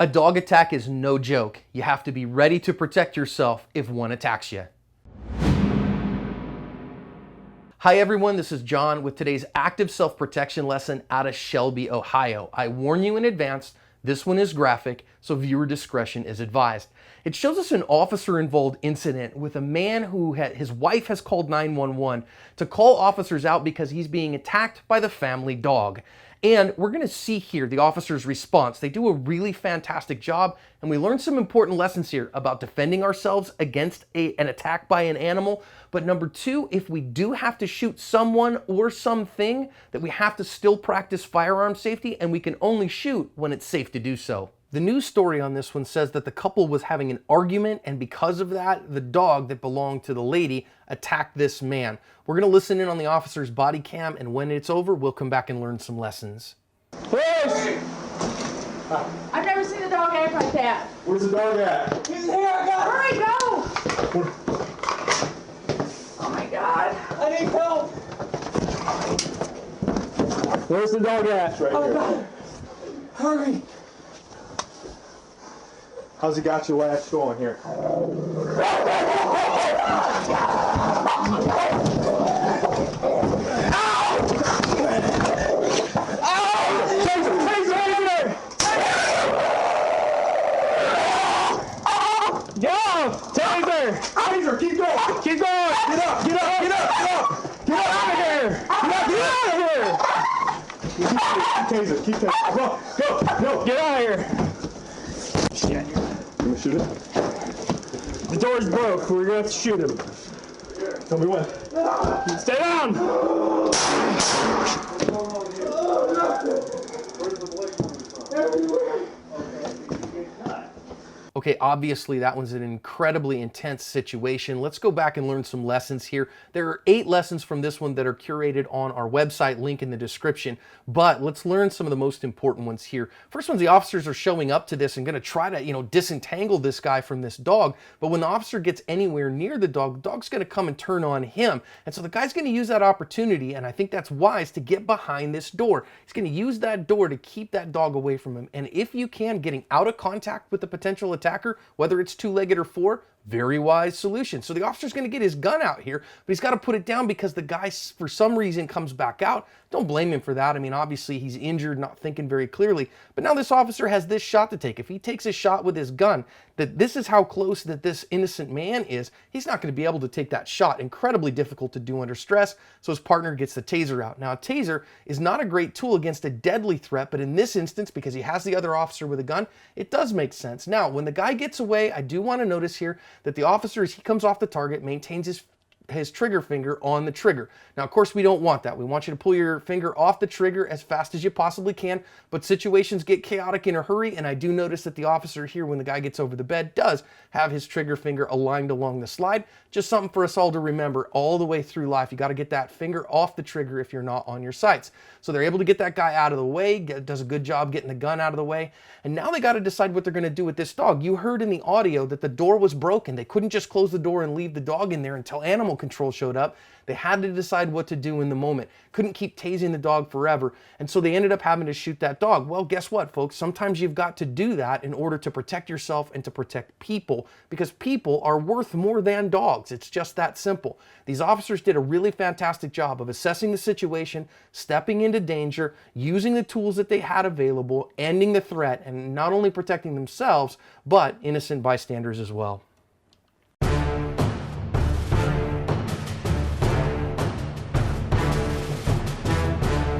A dog attack is no joke. You have to be ready to protect yourself if one attacks you. Hi everyone, this is John with today's active self-protection lesson out of Shelby, Ohio. I warn you in advance, this one is graphic, so viewer discretion is advised. It shows us an officer-involved incident with a man who his wife has called 911 to call officers out because he's being attacked by the family dog. And we're going to see here the officer's response. They do a really fantastic job, and we learn some important lessons here about defending ourselves against an attack by an animal. But number two, if we do have to shoot someone or something, that we have to still practice firearm safety, and we can only shoot when it's safe to do so. The news story on this one says that the couple was having an argument, and because of that, the dog that belonged to the lady attacked this man. We're going to listen in on the officer's body cam, and when it's over, we'll come back and learn some lessons. Police! I've never seen a dog act like that. Where's the dog at? He's here, hurry, go! Oh my God. I need help! Where's the dog at? Right here. God. Hurry! How's he got your latch going here? Taser, keep going! Keep going! Get up! Get up! Get up! Get up! Get out of here! Get out of here! Keep taser, keep taser. Go! Get out of here! Shit. You gonna shoot him? The door's broke. We're gonna have to shoot him. Tell me when. Stay down! Okay, obviously that was an incredibly intense situation. Let's go back and learn some lessons here. There are 8 lessons from this one that are curated on our website, link in the description, but let's learn some of the most important ones here. First one's the officers are showing up to this and gonna try to, disentangle this guy from this dog, but when the officer gets anywhere near the dog's gonna come and turn on him. And so the guy's gonna use that opportunity, and I think that's wise, to get behind this door. He's gonna use that door to keep that dog away from him. And if you can, getting out of contact with the potential attacker, whether it's 2-legged or 4, very wise solution. So the officer's going to get his gun out here, but he's got to put it down because the guy, for some reason, comes back out. Don't blame him for that. I mean, obviously he's injured, not thinking very clearly. But now this officer has this shot to take. If he takes a shot with his gun, that this is how close that this innocent man is, he's not going to be able to take that shot. Incredibly difficult to do under stress. So his partner gets the taser out. Now, a taser is not a great tool against a deadly threat, but in this instance, because he has the other officer with a gun, it does make sense. Now, when the guy gets away, I do want to notice here that the officer, as he comes off the target, maintains his trigger finger on the trigger. Now, of course, we don't want that. We want you to pull your finger off the trigger as fast as you possibly can, but situations get chaotic in a hurry, and I do notice that the officer here, when the guy gets over the bed, does have his trigger finger aligned along the slide. Just something for us all to remember all the way through life. You got to get that finger off the trigger if you're not on your sights. So they're able to get that guy out of the way, does a good job getting the gun out of the way, and now they got to decide what they're going to do with this dog. You heard in the audio that the door was broken. They couldn't just close the door and leave the dog in there until animal control showed up. They had to decide what to do in the moment. Couldn't keep tasing the dog forever, and so they ended up having to shoot that dog. Well, guess what, folks? Sometimes you've got to do that in order to protect yourself and to protect people, because people are worth more than dogs. It's just that simple. These officers did a really fantastic job of assessing the situation, stepping into danger, using the tools that they had available, ending the threat, and not only protecting themselves, but innocent bystanders as well.